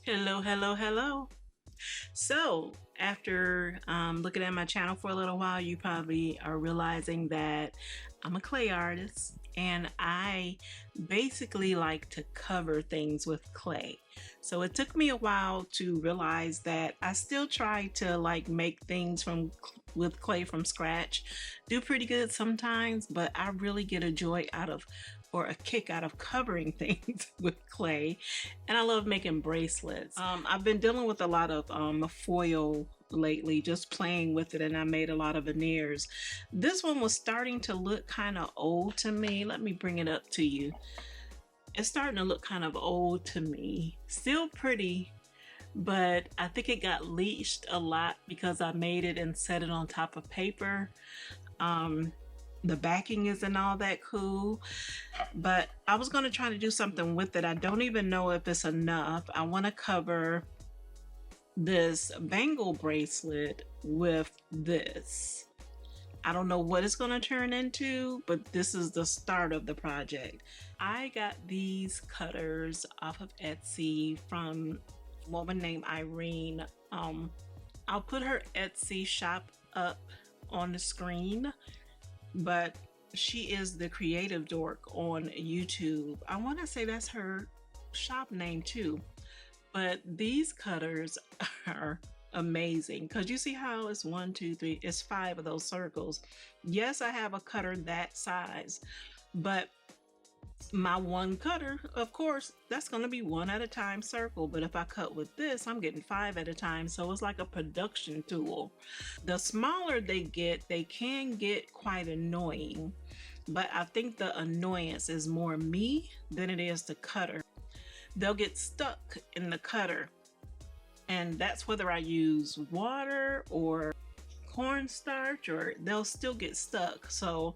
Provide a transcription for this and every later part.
Hello, hello, hello. So, after looking at my channel for a little while, you probably are realizing that I'm a clay artist and I basically like to cover things with clay. So it took me a while to realize that I still try to make things with clay from scratch. Do pretty good sometimes, but I really get a joy out of or a kick out of covering things with clay, and I love making bracelets. I've been dealing with a lot of foil lately, just playing with it, and I made a lot of veneers. This one was starting to look kind of old to me. Let me bring it up to you. It's starting to look kind of old to me. Still pretty, but I think it got leached a lot because I made it and set it on top of paper. The backing isn't all that cool, but I was going to try to do something with it. I don't even know if it's enough. I want to cover this bangle bracelet with this. I don't know what it's going to turn into, but this is the start of the project. I got these cutters off of Etsy from a woman named Irene. I'll put her Etsy shop up on the screen, but she is the creative dork on YouTube. I want to say that's her shop name too. But these cutters are amazing because you see how it's 1, 2, 3, it's 5 of those circles. Yes, I have a cutter that size, but my one cutter, of course, that's going to be 1 at a time circle, but if I cut with this, I'm getting 5 at a time, so it's like a production tool. The smaller they get, they can get quite annoying, but I think the annoyance is more me than it is the cutter. They'll get stuck in the cutter, and that's whether I use water or cornstarch, or they'll still get stuck. So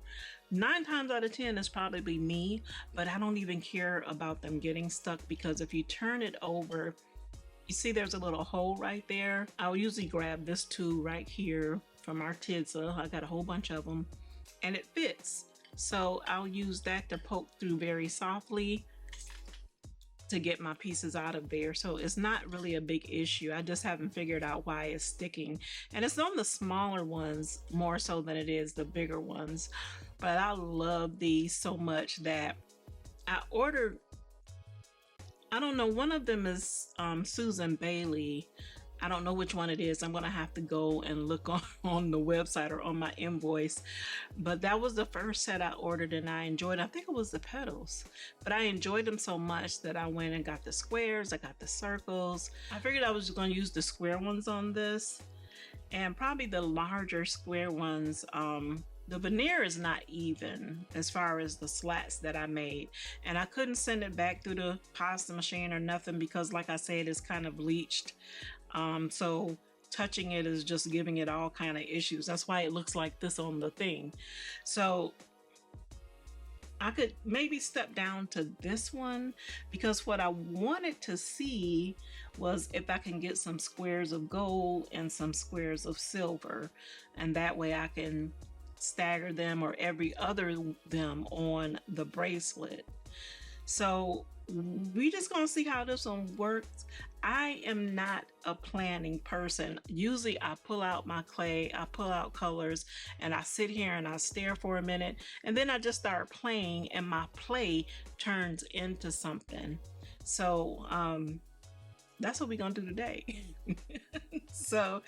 9 times out of 10 is probably me, but I don't even care about them getting stuck, because if you turn it over, you see there's a little hole right there. I'll usually grab this tool right here from Artiza. I got a whole bunch of them and it fits. So I'll use that to poke through very softly to get my pieces out of there. So it's not really a big issue. I just haven't figured out why it's sticking, and it's on the smaller ones more so than it is the bigger ones. But I love these so much that I ordered, I don't know, one of them is Susan Bailey. I don't know which one it is. I'm gonna have to go and look on the website or on my invoice. But that was the first set I ordered and I enjoyed. I think it was the petals, but I enjoyed them so much that I went and got the squares, I got the circles. I figured I was just gonna use the square ones on this, and probably the larger square ones. The veneer is not even as far as the slats that I made, and I couldn't send it back through the pasta machine or nothing because, like I said, it's kind of bleached. So touching it is just giving it all kind of issues. That's why it looks like this on the thing. So I could maybe step down to this one, because what I wanted to see was if I can get some squares of gold and some squares of silver, and that way I can stagger them or every other them on the bracelet. So we just gonna see how this one works. I am not a planning person. Usually I pull out my clay, I pull out colors, and I sit here and I stare for a minute, and then I just start playing and my play turns into something. So that's what we're gonna do today. So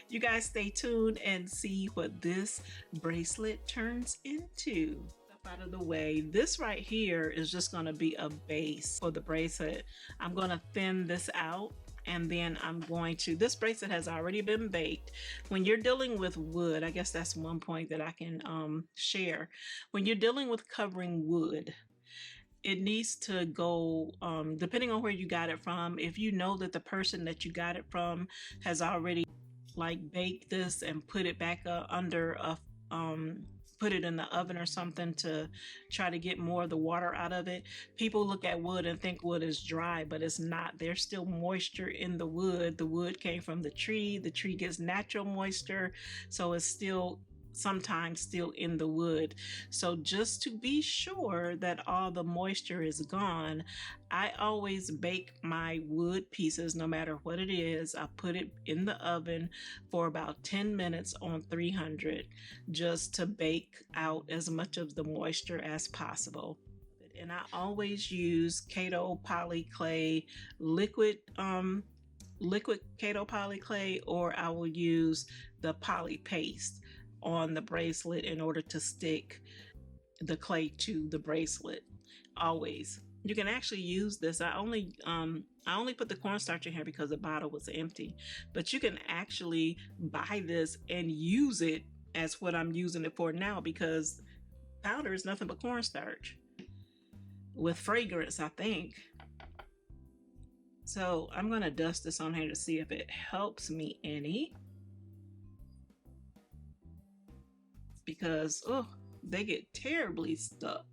you guys stay tuned and see what this bracelet turns into. Out of the way, this right here is just going to be a base for the bracelet. I'm going to thin this out, and then I'm going to, this bracelet has already been baked. When you're dealing with wood, I guess that's one point that I can share. When you're dealing with covering wood, it needs to go, depending on where you got it from. If you know that the person that you got it from has already baked this and put it back under a put it in the oven or something to try to get more of the water out of it. People look at wood and think wood is dry, but it's not. There's still moisture in the wood. The wood came from the tree. The tree gets natural moisture, so it's still sometimes still in the wood. So just to be sure that all the moisture is gone, I always bake my wood pieces no matter what it is. I put it in the oven for about 10 minutes on 300 just to bake out as much of the moisture as possible. And I always use Kato Poly Clay liquid Kato Poly Clay, or I will use the poly paste on the bracelet in order to stick the clay to the bracelet. Always. You can actually use this. I only put the cornstarch in here because the bottle was empty, but you can actually buy this and use it as what I'm using it for now, because powder is nothing but cornstarch with fragrance, I think. So I'm gonna dust this on here to see if it helps me any, because they get terribly stuck,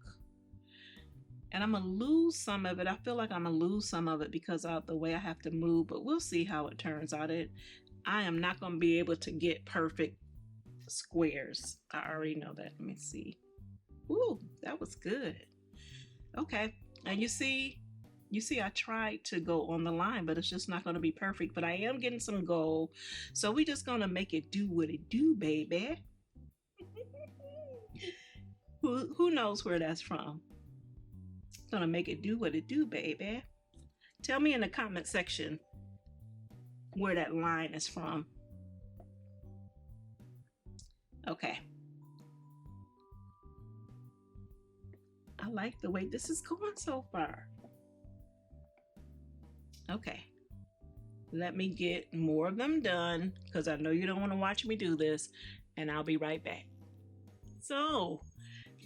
and I'm gonna lose some of it. I feel like I'm gonna lose some of it because of the way I have to move, but we'll see how it turns out. I am not gonna be able to get perfect squares. I already know that. Let me see. Ooh, that was good. Okay, and you see I tried to go on the line, but it's just not going to be perfect, but I am getting some gold, so we just gonna make it do what it do, baby. Who knows where that's from? Gonna make it do what it do, baby. Tell me in the comment section where that line is from. Okay, I like the way this is going so far. Okay, let me get more of them done, because I know you don't want to watch me do this, and I'll be right back. So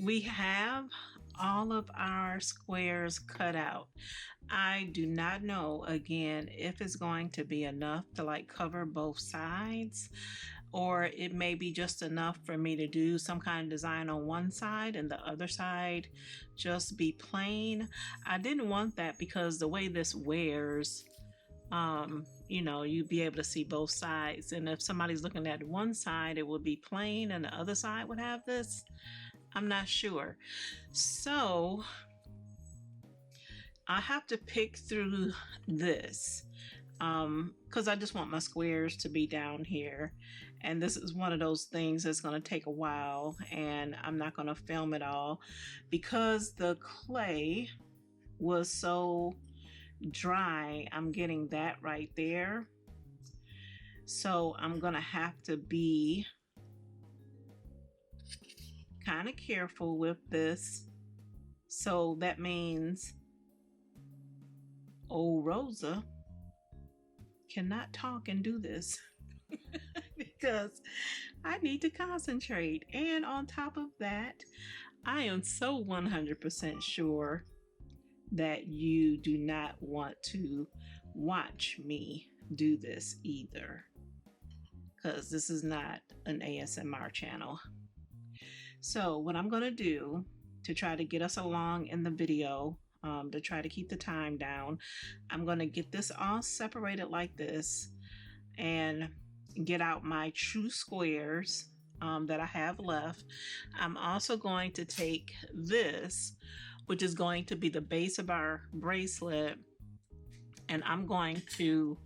we have all of our squares cut out. I do not know, again, if it's going to be enough to like cover both sides, or it may be just enough for me to do some kind of design on one side and the other side just be plain. I didn't want that because the way this wears, you know, you'd be able to see both sides, and if somebody's looking at one side it would be plain and the other side would have this. I'm not sure, so I have to pick through this because I just want my squares to be down here, and this is one of those things that's going to take a while, and I'm not going to film it all because the clay was so dry. I'm getting that right there, so I'm going to have to be kind of careful with this. So that means old Rosa cannot talk and do this because I need to concentrate. And on top of that, I am so 100% sure that you do not want to watch me do this either, because this is not an ASMR channel. So what I'm going to do to try to get us along in the video, to try to keep the time down, I'm going to get this all separated like this and get out my true squares that I have left. I'm also going to take this, which is going to be the base of our bracelet, and I'm going to,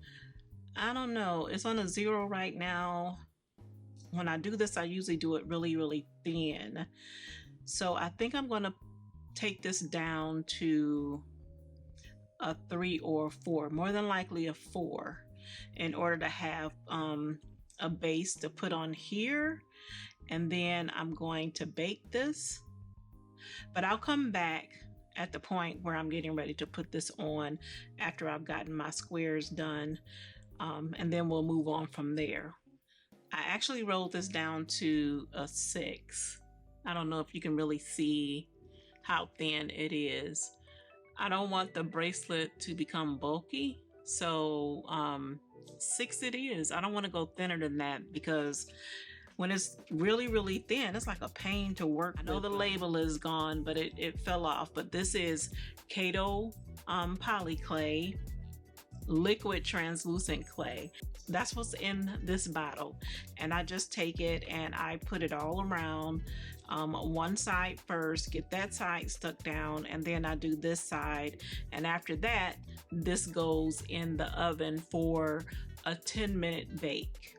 I don't know, it's on a 0 right now. When I do this, I usually do it really, really thin. So I think I'm going to take this down to a 3 or 4, more than likely a 4, in order to have a base to put on here. And then I'm going to bake this. But I'll come back at the point where I'm getting ready to put this on after I've gotten my squares done. And then we'll move on from there. I actually rolled this down to a 6. I don't know if you can really see how thin it is. I don't want the bracelet to become bulky, so 6 it is. I don't want to go thinner than that, because when it's really, really thin, it's like a pain to work. I know the label is gone, but it fell off. But this is Kato Poly Clay liquid translucent clay. That's what's in this bottle. And I just take it and I put it all around one side first, get that side stuck down, and then I do this side. And after that, this goes in the oven for a 10-minute bake.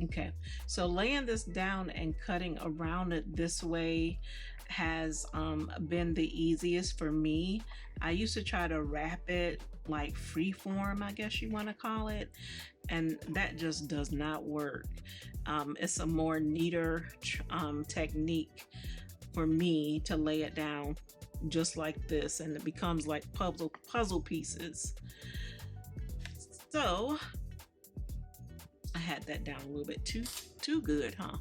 Okay, so laying this down and cutting around it this way has been the easiest for me. I used to try to wrap it like freeform, I guess you want to call it, and that just does not work. It's a more neater technique for me to lay it down just like this, and it becomes like puzzle pieces. So I had that down a little bit too good, huh?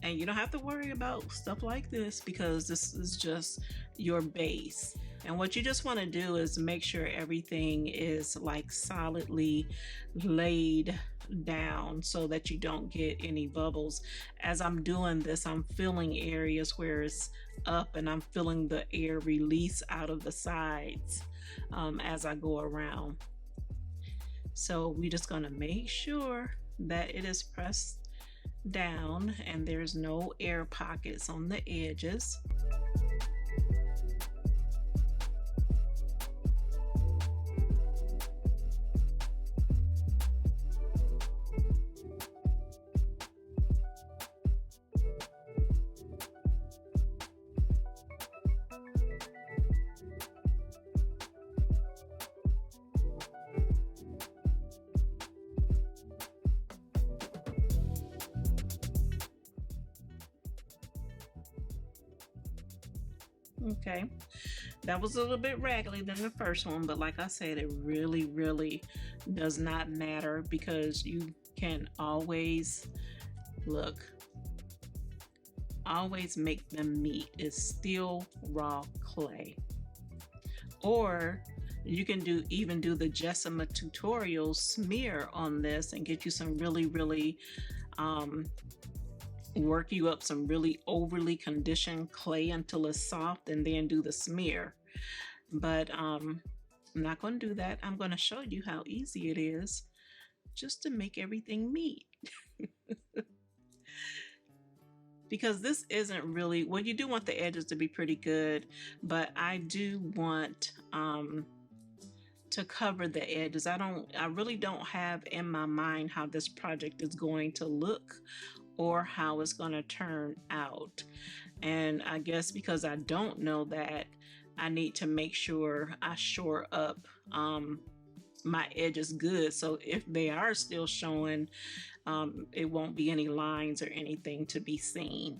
And you don't have to worry about stuff like this because this is just your base. And what you just want to do is make sure everything is like solidly laid down so that you don't get any bubbles. As I'm doing this, I'm filling areas where it's up, and I'm feeling the air release out of the sides as I go around. So we're just going to make sure that it is pressed down and there's no air pockets on the edges. Okay, that was a little bit raggedy than the first one, but like I said, it really does not matter because you can always make them meet. It's still raw clay. Or you can even do the RosasUtopia smear on this and get you some really work you up some really overly conditioned clay until it's soft, and then do the smear. But I'm not going to do that. I'm going to show you how easy it is just to make everything meet. Because this isn't really, well, you do want the edges to be pretty good, but I do want to cover the edges. I really don't have in my mind how this project is going to look or how it's going to turn out. And I guess because I don't know that, I need to make sure I shore up my edges good, so if they are still showing, it won't be any lines or anything to be seen.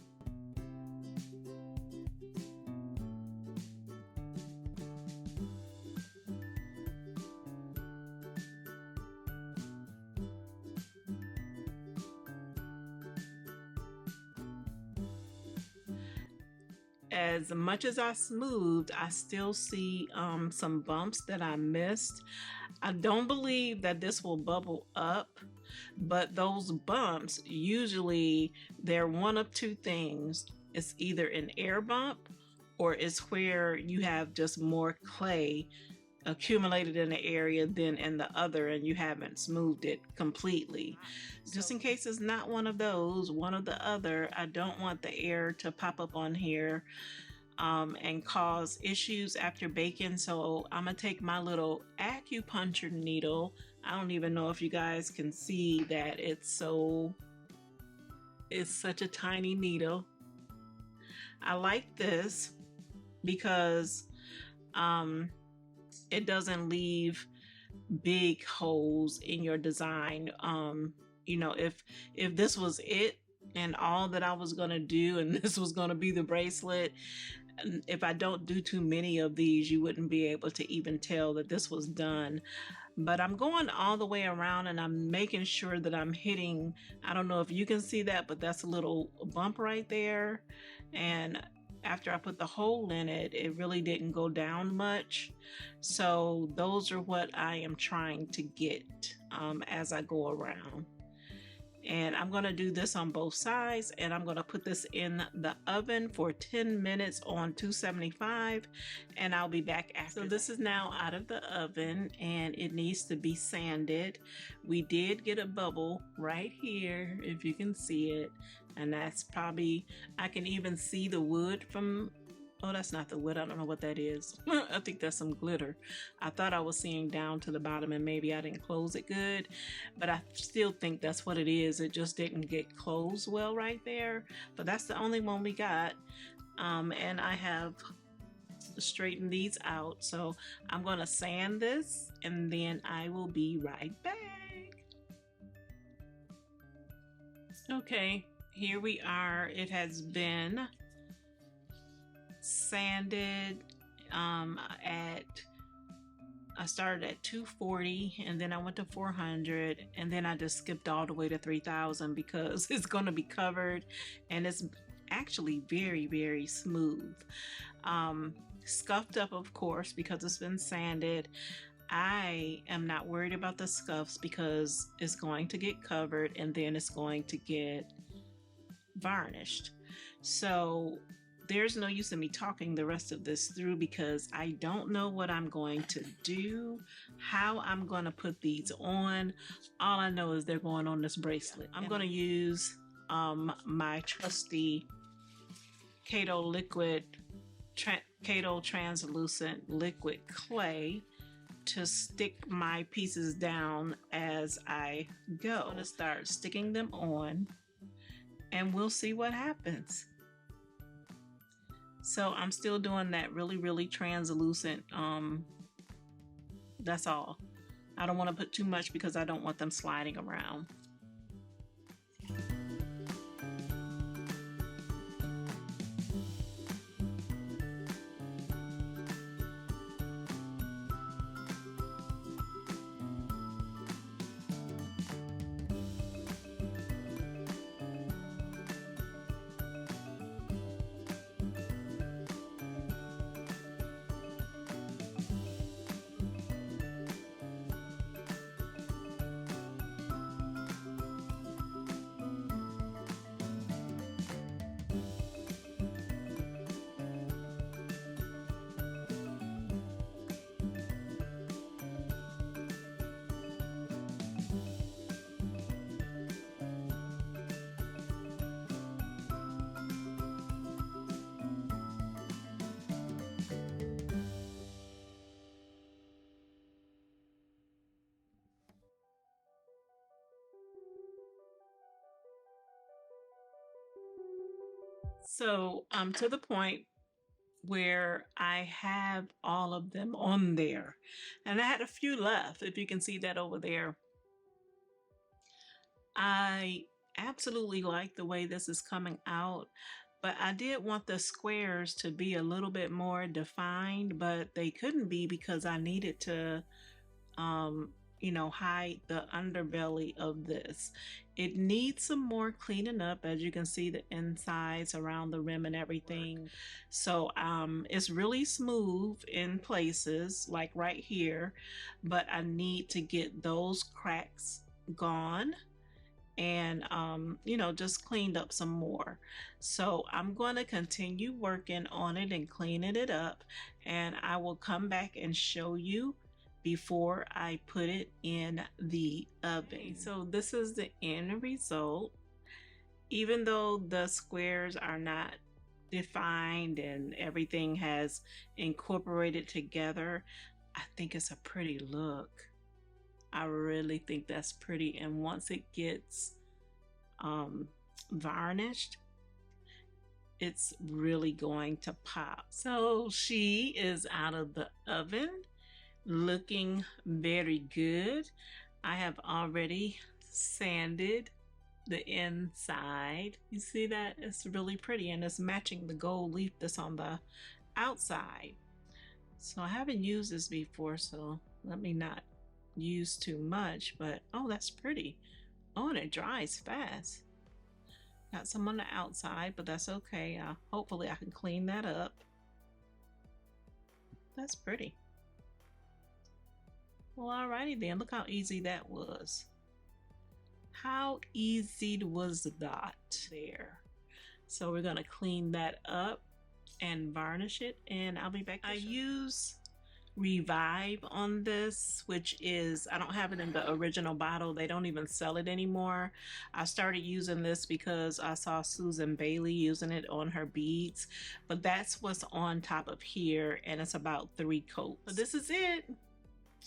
As much as I smoothed, I still see some bumps that I missed. I don't believe that this will bubble up, but those bumps, usually they're one of two things. It's either an air bump, or it's where you have just more clay accumulated in the area than in the other, and you haven't smoothed it completely. Just in case it's not one of those, one of the other, I don't want the air to pop up on here and cause issues after baking. So I'm gonna take my little acupuncture needle. I don't even know if you guys can see that it's such a tiny needle. I like this because it doesn't leave big holes in your design. You know, if this was it and all that I was gonna do, and this was gonna be the bracelet, If I don't do too many of these, you wouldn't be able to even tell that this was done. But I'm going all the way around and I'm making sure that I'm hitting, I don't know if you can see that, but that's a little bump right there. And after I put the hole in it, it really didn't go down much. So those are what I am trying to get as I go around. And I'm going to do this on both sides, and I'm going to put this in the oven for 10 minutes on 275, and I'll be back after. So this is now out of the oven and it needs to be sanded. We did get a bubble right here, if you can see it, and that's probably, I can even see the wood from, oh, that's not the wood. I don't know what that is. I think that's some glitter. I thought I was seeing down to the bottom and maybe I didn't close it good, but I still think that's what it is. It just didn't get closed well right there, but that's the only one we got. And I have straightened these out. So I'm going to sand this and then I will be right back. Okay, here we are. It has been sanded I started at 240 and then I went to 400 and then I just skipped all the way to 3000 because it's going to be covered and it's actually very, very smooth. Scuffed up, of course, because it's been sanded. I am not worried about the scuffs because it's going to get covered and then it's going to get varnished. So there's no use in me talking the rest of this through because I don't know what I'm going to do, how I'm going to put these on. All I know is they're going on this bracelet. I'm going to use my trusty Kato translucent liquid clay to stick my pieces down as I go. I'm going to start sticking them on and we'll see what happens. So I'm still doing that really, really translucent. That's all. I don't want to put too much because I don't want them sliding around. So I'm to the point where I have all of them on there and I had a few left, if you can see that over there. I absolutely like the way this is coming out, but I did want the squares to be a little bit more defined, but they couldn't be because I needed to you know, hide the underbelly of this. It needs some more cleaning up. As you can see, the insides around the rim and everything. So it's really smooth in places, like right here, but I need to get those cracks gone and you know, just cleaned up some more. So I'm going to continue working on it and cleaning it up, and I will come back and show you before I put it in the oven. So this is the end result. Even though the squares are not defined and everything has incorporated together, I think it's a pretty look. I really think that's pretty, and once it gets varnished, it's really going to pop. So she is out of the oven, looking very good. I have already sanded the inside. You see that? It's really pretty, and it's matching the gold leaf that's on the outside. So I haven't used this before, so let me not use too much, but oh, that's pretty. Oh, and it dries fast. Got some on the outside, but that's okay. Hopefully I can clean that up. That's pretty. Well, alrighty then. Look how easy that was. How easy was that there? So we're gonna clean that up and varnish it, and I'll be back. I use Revive on this, which is, I don't have it in the original bottle. They don't even sell it anymore. I started using this because I saw Susan Bailey using it on her beads, but that's what's on top of here, and it's about 3 coats. But this is it.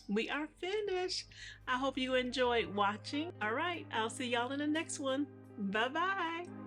We are finished. I hope you enjoyed watching. All right, I'll see y'all in the next one. Bye bye.